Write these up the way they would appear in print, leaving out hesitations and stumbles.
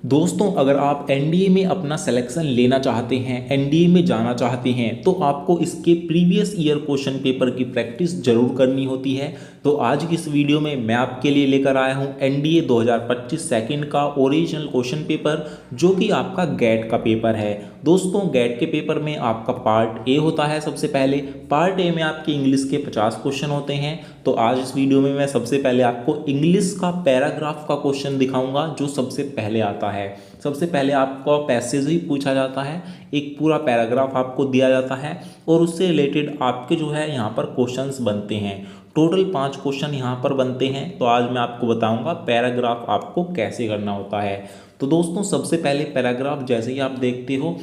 दोस्तों, अगर आप एनडीए में अपना सिलेक्शन लेना चाहते हैं, एनडीए में जाना चाहते हैं, तो आपको इसके प्रीवियस ईयर क्वेश्चन पेपर की प्रैक्टिस जरूर करनी होती है। तो आज की इस वीडियो में मैं आपके लिए लेकर आया हूं एनडीए 2025 सेकंड का ओरिजिनल क्वेश्चन पेपर, जो कि आपका गैट का पेपर है। दोस्तों, गैट के पेपर में आपका पार्ट ए होता है। सबसे पहले पार्ट ए में आपके इंग्लिश के 50 क्वेश्चन होते हैं। तो आज इस वीडियो में मैं सबसे पहले आपको इंग्लिश का पैराग्राफ का क्वेश्चन दिखाऊंगा, जो सबसे पहले आता है। सबसे पहले आपको पैसेज ही पूछा जाता है, एक पूरा पैराग्राफ आपको दिया जाता है और उससे रिलेटेड आपके जो है यहाँ पर क्वेश्चंस बनते हैं। टोटल 5 क्वेश्चन यहाँ पर बनते हैं। तो आज मैं आपको बताऊंगा पैराग्राफ आपको कैसे करना होता है। तो दोस्तों, सबसे पहले पैराग्राफ जैसे ही आप देखते हो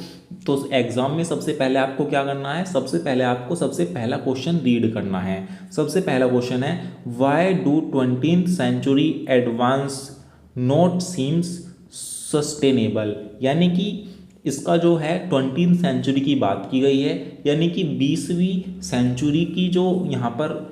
तो एग्जाम में सबसे पहले आपको क्या करना है, सबसे पहले आपको सबसे पहला क्वेश्चन रीड करना है। सबसे पहला क्वेश्चन है, why do 20th century advance not seems sustainable. यानी कि इसका जो है 20th सेंचुरी की बात की गई है, यानी कि 20वीं सेंचुरी की जो यहाँ पर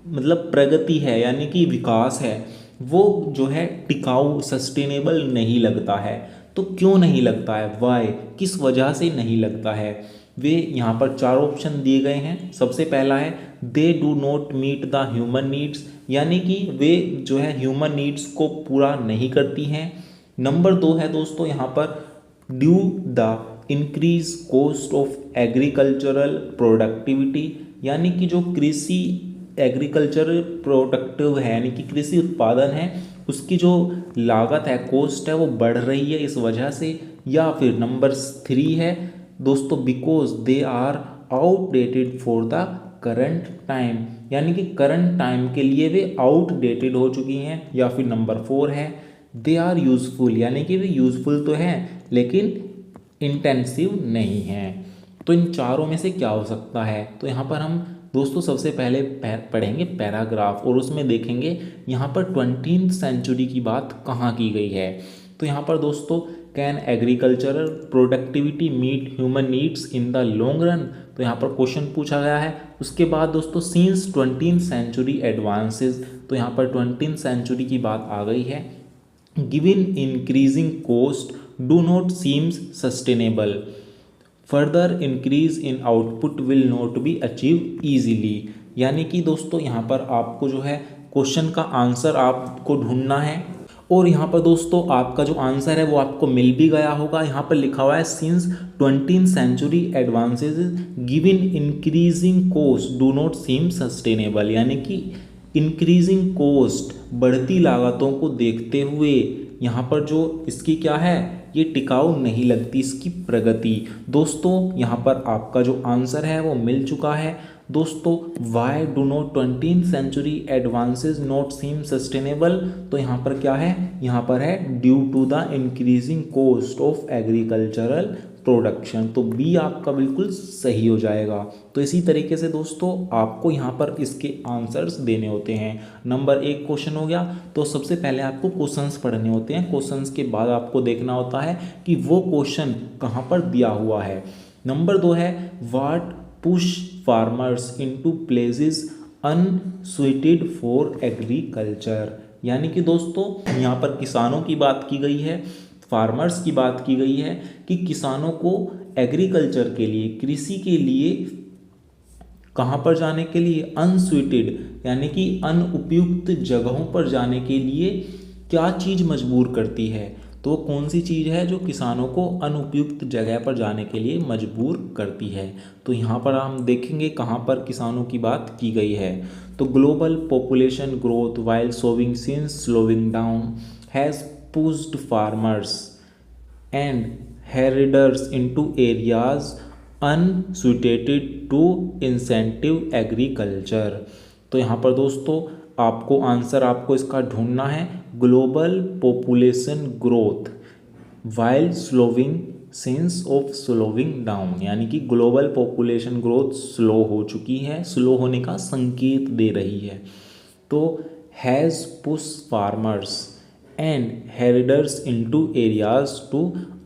मतलब प्रगति है, यानी कि विकास है, वो जो है टिकाऊ सस्टेनेबल नहीं लगता है। तो क्यों नहीं लगता है, वाई, किस वजह से नहीं लगता है। वे यहाँ पर 4 ऑप्शन दिए गए हैं। सबसे पहला है, they do not meet the human needs, यानी कि वे जो है ह्यूमन नीड्स को पूरा नहीं करती हैं। नंबर 2 है दोस्तों यहाँ पर, due the increase cost of agricultural productivity, यानी कि जो कृषि एग्रीकल्चर प्रोडक्टिव है, यानी कि कृषि उत्पादन है, उसकी जो लागत है, कॉस्ट है, वो बढ़ रही है इस वजह से। या फिर नंबर 3 है दोस्तों, because they are outdated for the current time, यानी कि करंट टाइम के लिए वे आउटडेटेड हो चुकी हैं। या फिर नंबर 4 है, दे आर यूजफुल, यानी कि वे यूजफुल तो हैं लेकिन इंटेंसिव नहीं है। तो इन चारों में से क्या हो सकता है। तो यहाँ पर हम दोस्तों सबसे पहले पढ़ेंगे पैराग्राफ और उसमें देखेंगे यहाँ पर 20th सेंचुरी की बात कहाँ की गई है। तो यहाँ पर दोस्तों, can agricultural productivity meet human needs in the long run, तो यहाँ पर क्वेश्चन पूछा गया है। उसके बाद दोस्तों, सिंस 20th सेंचुरी एडवांसेस, तो यहाँ पर 20th सेंचुरी की बात आ गई है। Given increasing cost do not seems sustainable, further increase in output will not be achieve easily, यानी कि दोस्तों यहाँ पर आपको जो है क्वेश्चन का आंसर आपको ढूंढना है। और यहाँ पर दोस्तों आपका जो आंसर है वो आपको मिल भी गया होगा। यहाँ पर लिखा हुआ है, since 20th century advances given increasing cost do not seem sustainable, यानी कि इंक्रीजिंग कॉस्ट, बढ़ती लागतों को देखते हुए यहाँ पर जो इसकी क्या है, ये टिकाऊ नहीं लगती इसकी प्रगति। दोस्तों यहाँ पर आपका जो आंसर है वो मिल चुका है। दोस्तों, why do not 20th century advances not seem sustainable, तो यहाँ पर क्या है, यहाँ पर है due to the increasing cost of agricultural production. तो बी आपका बिल्कुल सही हो जाएगा। तो इसी तरीके से दोस्तों आपको यहाँ पर इसके आंसर्स देने होते हैं। नंबर 1 क्वेश्चन हो गया। तो सबसे पहले आपको क्वेश्चंस पढ़ने होते हैं। क्वेश्चंस के बाद आपको देखना होता है कि वो क्वेश्चन कहाँ पर दिया हुआ है। नंबर 2 है, what push farmers into places unsuited for agriculture, यानी कि दोस्तों यहाँ पर किसानों की बात की गई है, फार्मर्स की बात की गई है कि किसानों को एग्रीकल्चर के लिए, कृषि के लिए कहाँ पर जाने के लिए, अनसुइटेड, यानी कि अनुपयुक्त जगहों पर जाने के लिए क्या चीज़ मजबूर करती है। तो वो कौन सी चीज़ है जो किसानों को अनुपयुक्त जगह पर जाने के लिए मजबूर करती है। तो यहाँ पर हम देखेंगे कहाँ पर किसानों की बात की गई है। तो global population growth while sowing since slowing down has pushed farmers and herders into areas unsuited to incentive agriculture। तो यहाँ पर दोस्तों आपको आंसर आपको इसका ढूंढना है, global population growth while slowing since of slowing down, यानी कि ग्लोबल पॉपुलेशन ग्रोथ स्लो हो चुकी है, स्लो होने का संकेत दे रही है। तो has push farmers and herders into areas to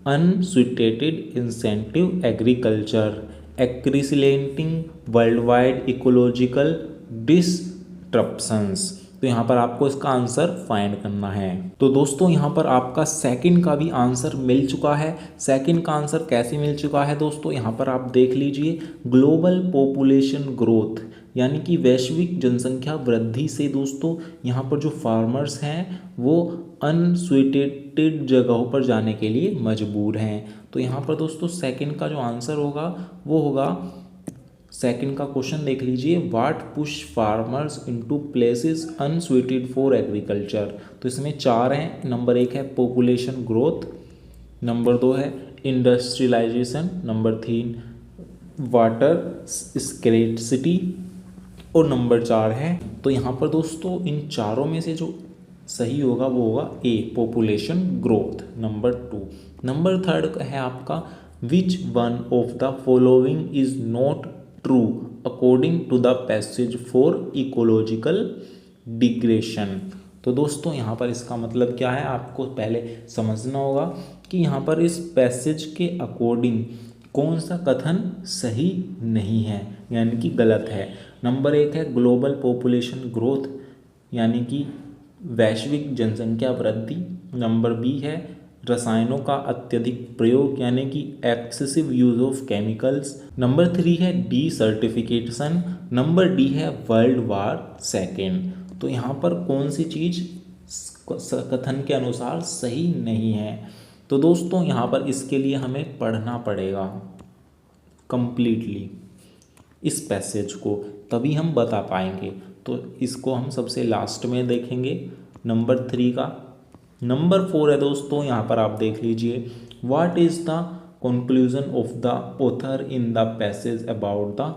unsuited incentive agriculture, accelerating worldwide ecological disruptions। तो यहाँ पर आपको इसका आंसर फाइंड करना है। तो दोस्तों यहाँ पर आपका सेकंड का भी आंसर मिल चुका है। सेकंड का आंसर कैसे मिल चुका है दोस्तों, यहाँ पर आप देख लीजिए, ग्लोबल पॉपुलेशन ग्रोथ यानी कि वैश्विक जनसंख्या वृद्धि से दोस्तों यहाँ पर जो फार्मर्स हैं वो अनस्वीटेड जगहों पर जाने के लिए मजबूर हैं। तो यहाँ पर दोस्तों सेकंड का जो आंसर होगा वो होगा, सेकंड का क्वेश्चन देख लीजिए, what push farmers into places unsuited for agriculture. तो इसमें 4 हैं। नंबर 1 है पॉपुलेशन ग्रोथ, नंबर 2 है इंडस्ट्रियलाइजेशन, नंबर 3 वाटर स्कैर्सिटी और नंबर 4 है। तो यहाँ पर दोस्तों इन चारों में से जो सही होगा वो होगा A, population growth, number 2। Number 3 है आपका, which one of the following is not true according to the passage for ecological degradation. तो दोस्तों यहाँ पर इसका मतलब क्या है, आपको पहले समझना होगा कि यहाँ पर इस पैसेज के अकॉर्डिंग कौन सा कथन सही नहीं है यानी कि गलत है। नंबर 1 है ग्लोबल पॉपुलेशन ग्रोथ यानी कि वैश्विक जनसंख्या वृद्धि। नंबर बी है रसायनों का अत्यधिक प्रयोग यानी कि excessive use of chemicals. Number 3 है डीसर्टिफिकेशन। नंबर डी है वर्ल्ड वार सेकेंड। तो यहाँ पर कौन सी चीज़ कथन के अनुसार सही नहीं है। तो दोस्तों यहाँ पर इसके लिए हमें पढ़ना पड़ेगा कंप्लीटली इस पैसेज को, तभी हम बता पाएंगे। तो इसको हम सबसे लास्ट में देखेंगे नंबर 3 का। नंबर 4 है दोस्तों, यहाँ पर आप देख लीजिए, what is the conclusion of the author in the passage about the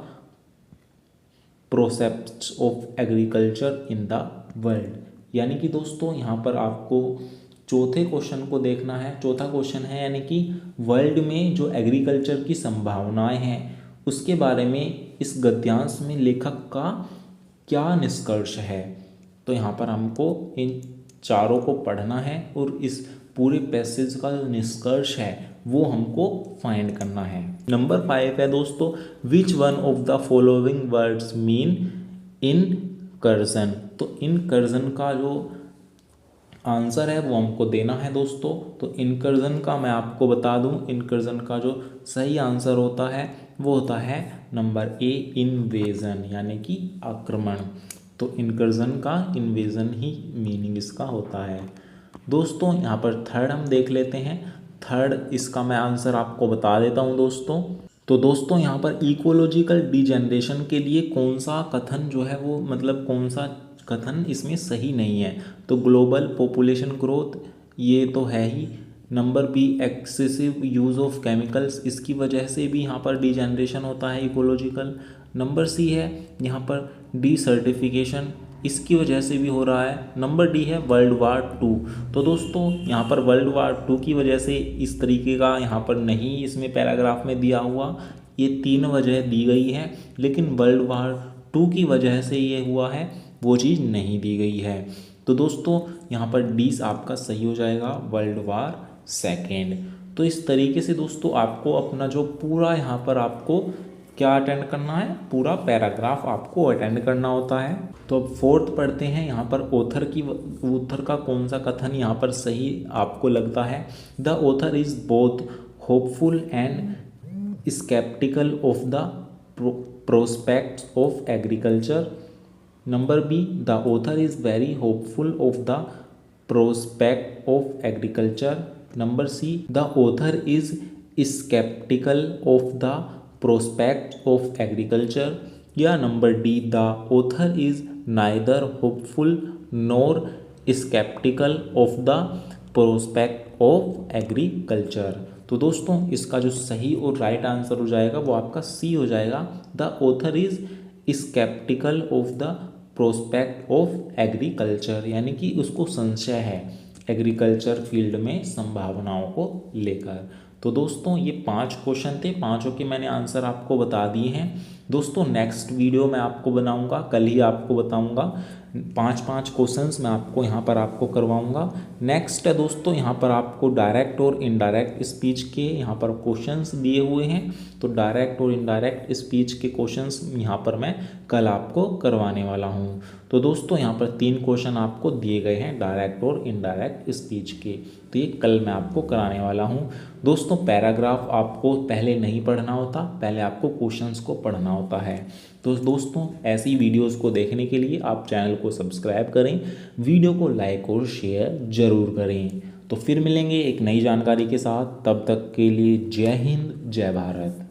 prospects of agriculture in the world. यानी कि दोस्तों यहाँ पर आपको चौथे क्वेश्चन को देखना है। चौथा क्वेश्चन है यानी कि वर्ल्ड में जो एग्रीकल्चर की संभावनाएं हैं उसके बारे में इस गद्यांश में लेखक का क्या निष्कर्ष है। तो यहाँ पर हमको इन चारों को पढ़ना है और इस पूरे पैसेज का जो निष्कर्ष है वो हमको फाइंड करना है। नंबर 5 है दोस्तों, विच one of the following words mean incursion. तो इनकर्जन का जो आंसर है वो हमको देना है दोस्तों। तो इनकर्जन का मैं आपको बता दूं, इनकर्जन का जो सही आंसर होता है वो होता है नंबर ए, इन्वेजन यानी कि आक्रमण। तो इनकर्जन का इन्वेजन ही मीनिंग इसका होता है। दोस्तों यहाँ पर थर्ड हम देख लेते हैं। थर्ड इसका मैं आंसर आपको बता देता हूँ दोस्तों। तो दोस्तों यहाँ पर इकोलॉजिकल डिजेनरेशन के लिए कौन सा कथन जो है वो, मतलब कौन सा कथन इसमें सही नहीं है। तो ग्लोबल पॉपुलेशन ग्रोथ ये तो है ही। Number B, excessive use of chemicals, इसकी वजह से भी यहाँ पर डिजेनरेशन होता है इकोलॉजिकल। नंबर सी है यहाँ पर डीसर्टिफिकेशन, इसकी वजह से भी हो रहा है। नंबर डी है वर्ल्ड वार 2। तो दोस्तों यहाँ पर वर्ल्ड वार 2 की वजह से इस तरीके का यहाँ पर नहीं इसमें पैराग्राफ में दिया हुआ, ये 3 वजह दी गई है, लेकिन वर्ल्ड वार 2 की वजह से ये हुआ है वो चीज़ नहीं दी गई है। तो दोस्तों यहाँ पर डी आपका सही हो जाएगा, वर्ल्ड वार सेकेंड। तो इस तरीके से दोस्तों आपको अपना जो पूरा यहाँ पर आपको क्या अटेंड करना है, पूरा पैराग्राफ आपको अटेंड करना होता है। तो अब फोर्थ पढ़ते हैं। यहाँ पर ऑथर का कौन सा कथन यहाँ पर सही आपको लगता है। The author is both hopeful and sceptical of the prospects of agriculture. Number B, the author is very hopeful of the prospect of agriculture. Number C, the author is sceptical of the prospect of agriculture. या number D, the author is neither hopeful nor sceptical of the prospect of agriculture. तो दोस्तों इसका जो सही और right answer हो जाएगा वो आपका सी हो जाएगा, the author is sceptical of the prospect of agriculture, यानी कि उसको संशय है एग्रीकल्चर फील्ड में संभावनाओं को लेकर। तो दोस्तों ये 5 क्वेश्चन थे, पांचों के मैंने आंसर आपको बता दिए हैं। दोस्तों नेक्स्ट वीडियो मैं आपको बनाऊंगा, कल ही आपको बताऊंगा, 5-5 क्वेश्चंस मैं आपको यहाँ पर आपको करवाऊंगा। नेक्स्ट है दोस्तों, यहाँ पर आपको डायरेक्ट और इनडायरेक्ट स्पीच के यहाँ पर क्वेश्चंस दिए हुए हैं, तो डायरेक्ट और इनडायरेक्ट स्पीच के क्वेश्चंस यहाँ पर मैं कल आपको करवाने वाला हूँ। तो दोस्तों यहाँ पर 3 क्वेश्चन आपको दिए गए हैं डायरेक्ट और इनडायरेक्ट स्पीच के, तो ये कल मैं आपको कराने वाला हूँ। दोस्तों पैराग्राफ आपको पहले नहीं पढ़ना होता, पहले आपको क्वेश्चंस को पढ़ना होता है। तो दोस्तों ऐसी वीडियोस को देखने के लिए आप चैनल को सब्सक्राइब करें, वीडियो को लाइक और शेयर जरूर करें। तो फिर मिलेंगे एक नई जानकारी के साथ, तब तक के लिए जय हिंद जय भारत।